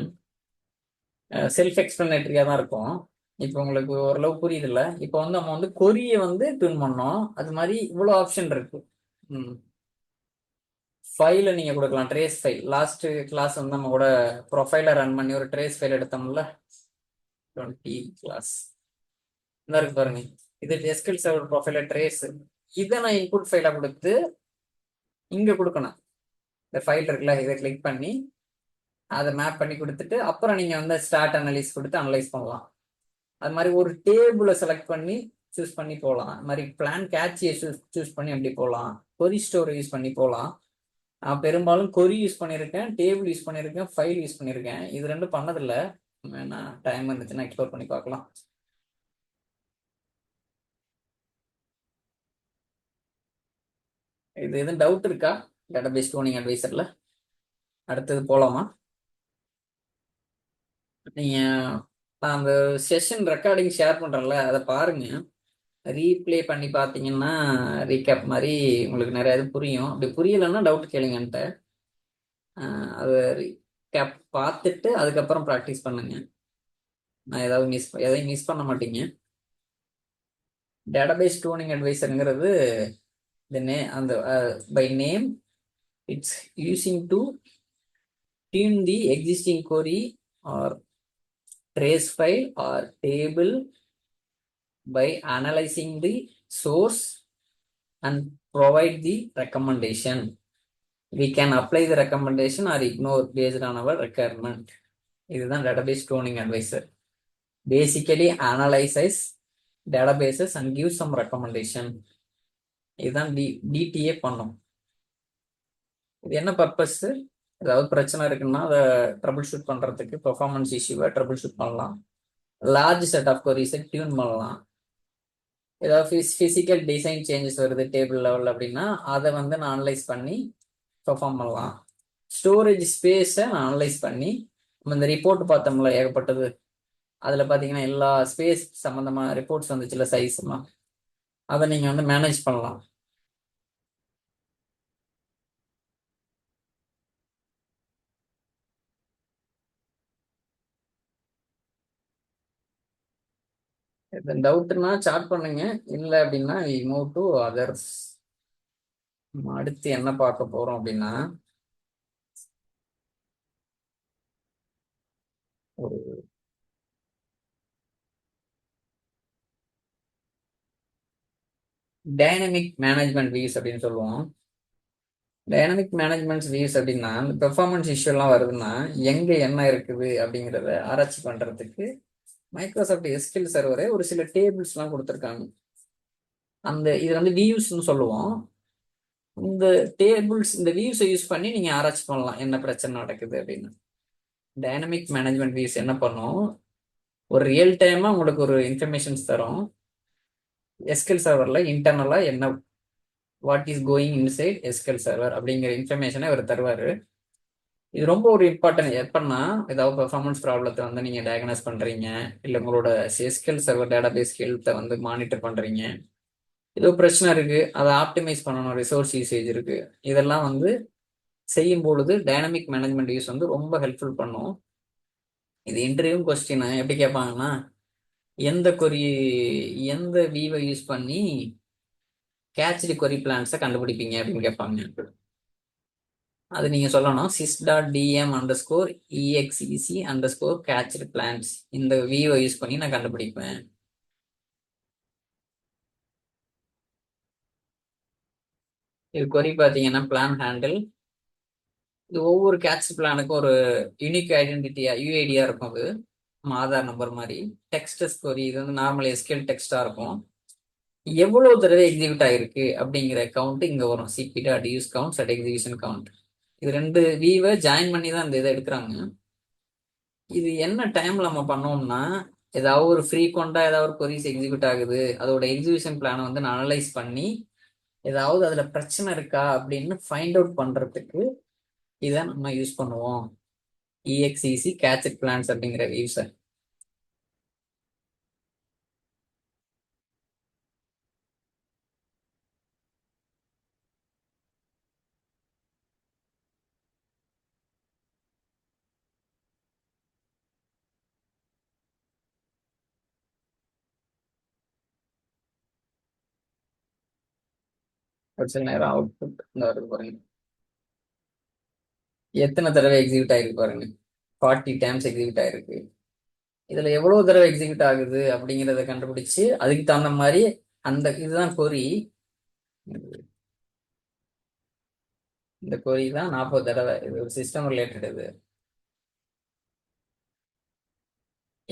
செல்ஃப் எக்ஸ்பிளனேட்டரியா தான் இருக்கும். இப்போ உங்களுக்கு ஓரளவு புரியுது இல்ல. இப்போ வந்து நம்ம வந்து கொரியை வந்து டியூன் பண்ணோம். அது மாதிரி இவ்வளவு ஆப்ஷன் இருக்கு. ஃபைல நீங்க கொடுக்கலாம், ட்ரேஸ் ஃபைல். லாஸ்ட் கிளாஸ் வந்து நம்ம கூட ப்ரொஃபைல ரன் பண்ணி ஒரு ட்ரேஸ் ஃபைல் எடுத்தோம்ல, 20 கிளாஸ் இந்த இருக்கு பாருங்க. இது எஸ்கியூஎல் சர்வர் ப்ரொஃபைல ட்ரேஸ். இதை நான் இன்புட் ஃபைலா கொடுத்து இங்க கொடுக்கணும். இந்த ஃபைல் இருக்குல்ல, இதை கிளிக் பண்ணி அதை மேப் பண்ணி கொடுத்துட்டு அப்புறம் நீங்க வந்து ஸ்டார்ட் அனலைஸ் கொடுத்து அனலைஸ் பண்ணலாம். அது மாதிரி ஒரு டேபிளை செலக்ட் பண்ணி சூஸ் பண்ணி போகலாம். அது மாதிரி பிளான் கேட்சியை சூஸ் பண்ணி அப்படி போகலாம். கொரி ஸ்டோர் யூஸ் பண்ணி போகலாம். நான் பெரும்பாலும் கொரி யூஸ் பண்ணியிருக்கேன், டேபிள் யூஸ் பண்ணியிருக்கேன், ஃபைல் யூஸ் பண்ணியிருக்கேன். இது ரெண்டும் பண்ணதில்லை. வேணா டைம் இருந்துச்சுன்னா எக்ஸ்ப்ளோர் பண்ணி பார்க்கலாம். இது எதுவும் டவுட் இருக்கா டேட்டாபேஸ் க்ளோனிங் அட்வைசர்ல? அடுத்தது போகலாமா? நீங்க நான் அந்த செஷன் ரெக்கார்டிங் ஷேர் பண்றேன்ல, அதை பாருங்க. ரீப்ளே பண்ணி பார்த்தீங்கன்னா ரீகேப் மாதிரி உங்களுக்கு நிறைய இது புரியும். அப்படி புரியலைன்னா டவுட் கேளுங்கன்ட்டு. அதை ரீகேப் பார்த்துட்டு அதுக்கப்புறம் ப்ராக்டிஸ் பண்ணுங்க. நான் எதையும் மிஸ் பண்ண மாட்டீங்க. டேட்டாபேஸ் க்ளோனிங் அட்வைசருங்கிறது அந்த by name it's using to tune the existing query or trace file or table by analyzing the source and provide the recommendation. We can apply the recommendation or ignore based on our requirement. இதுதான் database cloning advisor. Basically analyzes databases and gives some recommendation. இதுதான் DTA பண்ணும். இது என்ன purpose? ஏதாவது பிரச்சனை இருக்குன்னா அதை trouble shoot பண்றதுக்கு, பெர்ஃபார்மன்ஸ் இஷ்யூவை ட்ரபிள் ஷூட் பண்ணலாம். லார்ஜ் செட் ஆஃப் கொரிஸை டியூன் பண்ணலாம். ஏதாவது ஃபிசிக்கல் டிசைன் சேஞ்சஸ் வருது டேபிள் லெவல் அப்படின்னா அதை வந்து நான் அனலைஸ் பண்ணி பெர்ஃபார்ம் பண்ணலாம். ஸ்டோரேஜ் ஸ்பேஸை நான் அனலைஸ் பண்ணி, நம்ம இந்த ரிப்போர்ட் பார்த்தோம்ல ஏகப்பட்டது, அதில் பார்த்தீங்கன்னா எல்லா ஸ்பேஸ் சம்மந்தமாக ரிப்போர்ட்ஸ் வந்துச்சுல, சைஸ்மா, அதை நீங்கள் வந்து மேனேஜ் பண்ணலாம். டவுட்னா சாட் பண்ணுங்க. இல்லை அப்படின்னா வி மூவ் டு அதர்ஸ். அடுத்து என்ன பார்க்க போறோம் அப்படின்னா, ஒரு டைனமிக் மேனேஜ்மெண்ட் வியூஸ் அப்படின்னு சொல்லுவோம். டைனமிக் மேனேஜ்மெண்ட் வியூஸ் அப்படின்னா, இந்த பெர்ஃபார்மன்ஸ் இஷ்யூலாம் வருதுன்னா எங்க என்ன இருக்குது அப்படிங்கிறத ஆராய்ச்சி பண்றதுக்கு மைக்ரோசாஃப்ட் எஸ்கியூஎல் சர்வரே ஒரு சில டேபிள்ஸ்லாம் கொடுத்துருக்காங்க. அந்த இது வந்து வியூஸ்ன்னு சொல்லுவோம். இந்த டேபிள்ஸ், இந்த வியூஸை யூஸ் பண்ணி நீங்க ஆராய்ச்சி பண்ணலாம் என்ன பிரச்சனை நடக்குது அப்படின்னு. டைனமிக் மேனேஜ்மெண்ட் வியூஸ் என்ன பண்ணும், ஒரு ரியல் டைமா உங்களுக்கு ஒரு இன்ஃபர்மேஷன்ஸ் தரும். எஸ்கியூஎல் சர்வர்ல இன்டர்னலா என்ன, what is going inside SQL server அப்படிங்கிற இன்ஃபர்மேஷனை இவர் தருவாரு. இது ரொம்ப ஒரு இம்பார்ட்டன்ட். எப்படின்னா, ஏதாவது பெர்ஃபார்மன்ஸ் ப்ராப்ளத்தை வந்து நீங்க டயக்னோஸ் பண்றீங்க, இல்லை உங்களோட எஸ்கியூஎல் சர்வர் டேட்டாபேஸ் ஹெல்த்தை வந்து மானிட்டர் பண்றீங்க, ஏதோ பிரச்சனை இருக்கு, அதை ஆப்டிமைஸ் பண்ணணும், ரிசோர்ஸ் யூசேஜ் இருக்கு, இதெல்லாம் வந்து செய்யும் பொழுது டைனமிக் மேனேஜ்மெண்ட் யூஸ் வந்து ரொம்ப ஹெல்ப்ஃபுல் பண்ணும். இது இன்டர்வியூ கொஸ்டின் எப்படி கேட்பாங்கன்னா, எந்த கொரி, எந்த வியூவை யூஸ் பண்ணி கேட்ச்டு கொரி பிளான்ஸை கண்டுபிடிப்பீங்க அப்படின்னு கேட்பாங்க. அது நீங்க சொல்லணும், sys.dm_exec_catched plans, இந்த வியூவை யூஸ் பண்ணி நான் கண்டுபிடிப்பேன். இது கொரி பார்த்தீங்கன்னா பிளான் ஹேண்டில். இது ஒவ்வொரு கேட்ச் பிளானுக்கும் ஒரு யூனிக் ஐடென்டிட்டியா, யூஐடியா இருக்கும். அது ஆதார் நம்பர் மாதிரி. டெக்ஸ்டஸ் கொரி, இது வந்து நார்மல் எஸ்கியூஎல் டெக்ஸ்டா இருக்கும். எவ்வளவு தடவை எக்ஸிக்யூட் ஆயிருக்கு அப்படிங்கிற கவுண்ட் இங்க வரும். cp.use counts at execution count. இது ரெண்டு வியூவை ஜாயின் பண்ணி தான் இந்த இதை எடுக்கிறாங்க. இது என்ன டைம்ல நம்ம பண்ணோம்னா, ஏதாவது ஒரு ஃப்ரீக்வெண்டா ஏதாவது ஒரு கொரிஸ் எக்ஸிக்யூட் ஆகுது, அதோட எக்ஸிகியூஷன் பிளானை வந்து நான் அனலைஸ் பண்ணி ஏதாவது அதுல பிரச்சனை இருக்கா அப்படின்னு ஃபைண்ட் அவுட் பண்றதுக்கு இதை நம்ம யூஸ் பண்ணுவோம். EXEC கேட்ச் பிளான்ஸ் அப்படிங்கிற வியூஸை. ஒரு சில நேரம் அவுட்புட் இந்த வருது பாருங்க, எத்தனை தடவை எக்ஸிக்யூட் ஆயிருக்கு பாருங்க, 40 டைம்ஸ் எக்ஸிக்யூட் ஆயிருக்கு. இதுல எவ்வளவு தடவை எக்ஸிக்யூட் ஆகுது அப்படிங்கிறத கண்டுபிடிச்சு அதுக்கு தகுந்த மாதிரி அந்த இதுதான் கொரி. இந்த கொரி தான் 40 தடவை. இது ஒரு சிஸ்டம் ரிலேட்டட். இது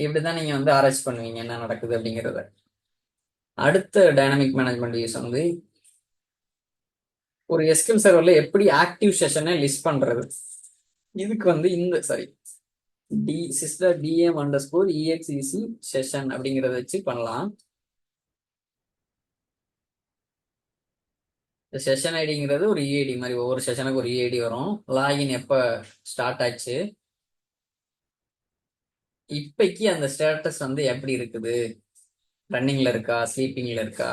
இப்படிதான் நீங்க வந்து ஆராய்ச்சி பண்ணுவீங்க என்ன நடக்குது அப்படிங்கிறத. அடுத்த டைனமிக் மேனேஜ்மெண்ட் யூஸ் வந்து ஒரு எஸ்கியூஎல் சர்வர்ல எப்படி ஆக்டிவ் செஷனை லிஸ்ட் பண்றது. இதுக்கு வந்து இந்த சாரி சிஸ்டர் DM underscore EXEC session அப்படிங்கிறத வச்சு பண்ணலாம். இந்த செஷன் ஐடிங்கிறது ஒரு இஐடி மாதிரி, ஒவ்வொரு செஷனுக்கு ஒரு இஐடி வரும். லாகின் எப்போ ஸ்டார்ட் ஆச்சு, இப்பைக்கு அந்த ஸ்டேட்டஸ் வந்து எப்படி இருக்குது, ரன்னிங்ல இருக்கா, ஸ்லீப்பிங்ல இருக்கா.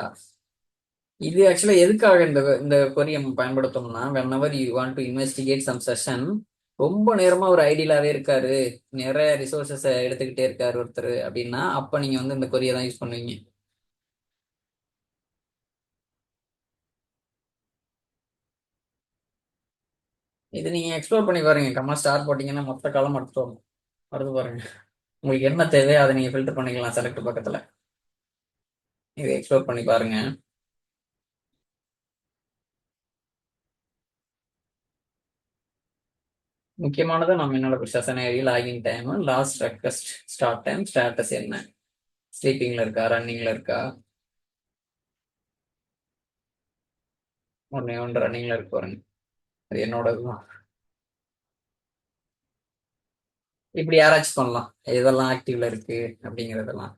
இது ஆக்சுவலா எதுக்காக இந்த இந்த கொரியை பயன்படுத்தணும்னா, whenever you want to investigate some session, ரொம்ப நேரமா ஒரு ஐடியிலாவே இருக்காரு, நிறைய ரிசோர்சஸ் எடுத்துக்கிட்டே இருக்காரு ஒருத்தர் அப்படின்னா, அப்ப நீங்க வந்து இந்த கொரியை தான் யூஸ் பண்ணுவீங்க. இது நீங்க எக்ஸ்ப்ளோர் பண்ணி பாருங்க. கமெண்ட் ஸ்டார் போட்டீங்கன்னா மொத்த காலம் எடுத்துட்டு வரும். வருது பாருங்க. உங்களுக்கு என்ன தேவையோ அதை நீங்க ஃபில்டர் பண்ணிக்கலாம் செலக்ட் பக்கத்துல. இதை எக்ஸ்ப்ளோர் பண்ணி பாருங்க. முக்கியமானதை நம்ம என்னோட session ID, login time, last request start time, status என்ன, ஸ்லீப்பிங்ல இருக்கா, ரன்னிங்ல இருக்கா. ஒன்று ரன்னிங்ல இருக்கு பாருங்க, அது என்னோடதுதான். இப்படி யாராச்சும் பண்ணலாம் இதெல்லாம் ஆக்டிவ்ல இருக்கு அப்படிங்கறதெல்லாம்.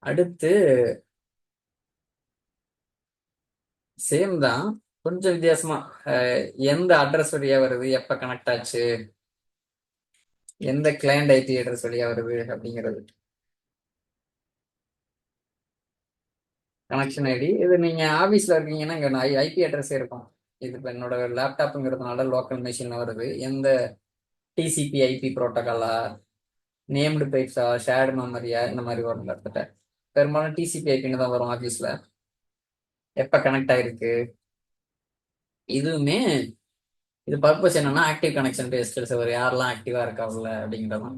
அடுத்து சேம் தான், கொஞ்சம் வித்தியாசமா எந்த அட்ரஸ் வழியா வருது, எப்ப கனெக்ட் ஆச்சு, எந்த கிளையண்ட் ஐபி அட்ரஸ் வழியா வருது அப்படிங்கிறது. கனெக்ஷன் ஐடி இது நீங்க ஆபீஸ்ல இருக்கீங்கன்னா இங்க ஐபி அட்ரஸ் இருக்கும். இது இப்போ என்னோட லேப்டாப்புங்கிறதுனால லோக்கல் மிஷின்ல வருது. எந்த டிசிபி ஐபி புரோட்டோகாலா, நேம்டு பைப்ஸா, ஷேர்டு மெமரியா, இந்த மாதிரி வரும். இடத்துல பெரும்பாலும் டிசிபி ஐபின்னு தான் வரும் ஆபீஸ்ல. எப்ப கனெக்ட் ஆயிருக்கு. இதுவுமே இது பர்பஸ் என்னன்னா, ஆக்டிவ் கனெக்ஷன் டெஸ்ட் சர்வர் யாரெல்லாம் ஆக்டிவா இருக்காங்கல்ல அப்படிங்கிறதான்.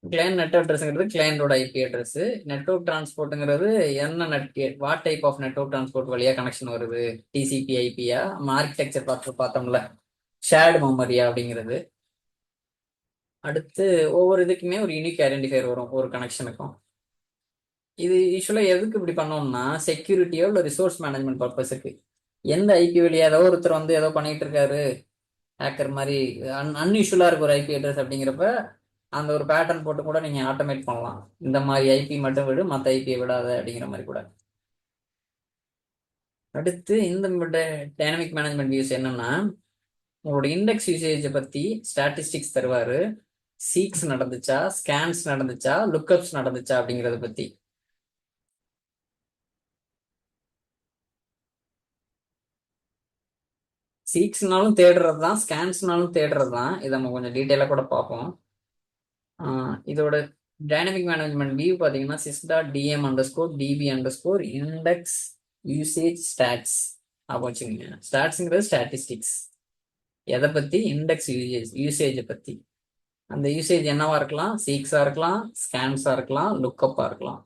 கிளையண்ட் நெட் அட்ரஸ்ங்கிறது கிளையண்டோட ஐபி அட்ரஸ். நெட்வொர்க் டிரான்ஸ்போர்ட்டுங்கிறது என்ன what type of network transport வழியா கனெக்ஷன் வருது, டிசிபி ஐபியா, ஆர்கிடெக்சர் பார்த்தோம்ல, ஷேர்டு மெமரியா அப்படிங்கிறது. அடுத்து ஒவ்வொரு இதுக்குமே ஒரு யூனிக் ஐடென்டிஃபையர் வரும் ஒரு கனெக்ஷனுக்கும். இது யூஸ்வலா எதுக்கு இப்படி பண்ணோம்னா, செக்யூரிட்டியோ இல்லை ரிசோர்ஸ் மேனேஜ்மெண்ட் பர்பஸுக்கு. எந்த ஐபி வழியா ஏதோ ஒருத்தர் வந்து ஏதோ பண்ணிட்டு இருக்காரு, ஹேக்கர் மாதிரி அன்யூஷுவலா இருக்கு ஒரு ஐபி அட்ரஸ் அப்படிங்கிறப்ப, அந்த ஒரு பேட்டர்ன் போட்டு கூட நீங்க ஆட்டோமேட் பண்ணலாம். இந்த மாதிரி ஐபி மட்டும் விடு, மற்ற ஐபியை விடாத அப்படிங்கிற மாதிரி கூட. அடுத்து இந்த டைனமிக் மேனேஜ்மெண்ட் வியூஸ் என்னன்னா, உங்களோட இண்டெக்ஸ் யூசேஜை பத்தி ஸ்டாட்டிஸ்டிக்ஸ் தருவாரு. சீக்ஸ் நடந்துச்சா, ஸ்கேன்ஸ் நடந்துச்சா, லுக்அப்ஸ் நடந்துச்சா அப்படிங்கறத பத்தி. சீக்ஸ்னாலும் தேடுறது தான், ஸ்கேன்ஸ்னாலும் தேடுறது தான். இதை நம்ம கொஞ்சம் டீட்டெயிலாக கூட பார்ப்போம். இதோட டைனமிக் மேனேஜ்மெண்ட் வியூ பார்த்தீங்கன்னா, sys.dm underscore db underscore index usage stats. அப்போ வச்சுக்கோங்க, ஸ்டாட்ஸ்ங்கிறது ஸ்டாட்டிஸ்டிக்ஸ். எதை பத்தி, இண்டெக்ஸ் யூசேஜை பத்தி. அந்த யூசேஜ் என்னவா இருக்கலாம், சீக்ஸா இருக்கலாம், ஸ்கேன்ஸா இருக்கலாம், லுக்கப்பா இருக்கலாம்.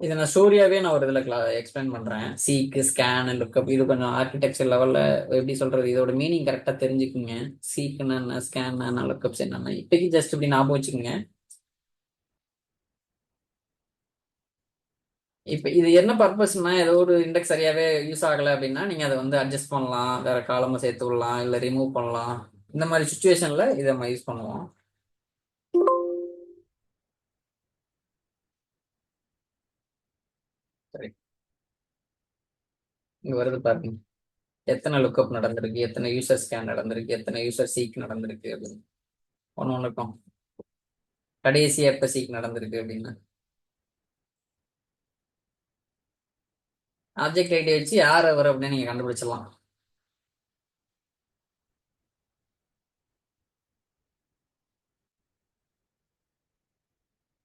இதை நான் ஸ்டோரியாவே நான் ஒரு இதில் எக்ஸ்பிளைன் பண்றேன். சீக்கு, ஸ்கேன், லுக்கப், இது கொஞ்சம் ஆர்கிடெக்சர் லெவல்ல எப்படி சொல்றது, இதோட மீனிங் கரெக்டா தெரிஞ்சுக்குங்க. சீக்குன்னு என்ன, ஸ்கேன் என்ன, லுக்கப்ஸ் என்னன்னு இப்போதைக்கு ஜஸ்ட் இப்படி ஞாபகம் வச்சுக்கோங்க. இப்போ இது என்ன பர்பஸ்னா, ஏதோ ஒரு இண்டெக்ஸ் சரியாவே யூஸ் ஆகலை அப்படின்னா நீங்க அதை வந்து அட்ஜஸ்ட் பண்ணலாம், வேற காலமா சேர்த்து விடலாம், இல்லை ரிமூவ் பண்ணலாம். இந்த மாதிரி சுச்சுவேஷன்ல இதை நம்ம யூஸ் பண்ணுவோம். சரி, இங்க வருது பாருங்க, எத்தனை லுக்கப் நடந்திருக்கு, எத்தனை யூசர் ஸ்கேன் நடந்திருக்கு, எத்தனை யூசர் சீக் நடந்திருக்கு அப்படின்னு. ஒன்று ஒன்றுக்கும் கடைசியா எப்ப சீக் நடந்திருக்கு அப்படின்னு ஆப்ஜெக்ட் ஐடி வச்சு யார் அவர் அப்படின்னு நீங்க கண்டுபிடிச்சிடலாம்.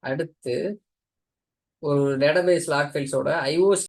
அடுத்து ஒரு டேட்டாபேஸ் லாக் ஃபைல்ஸோட ஐஓ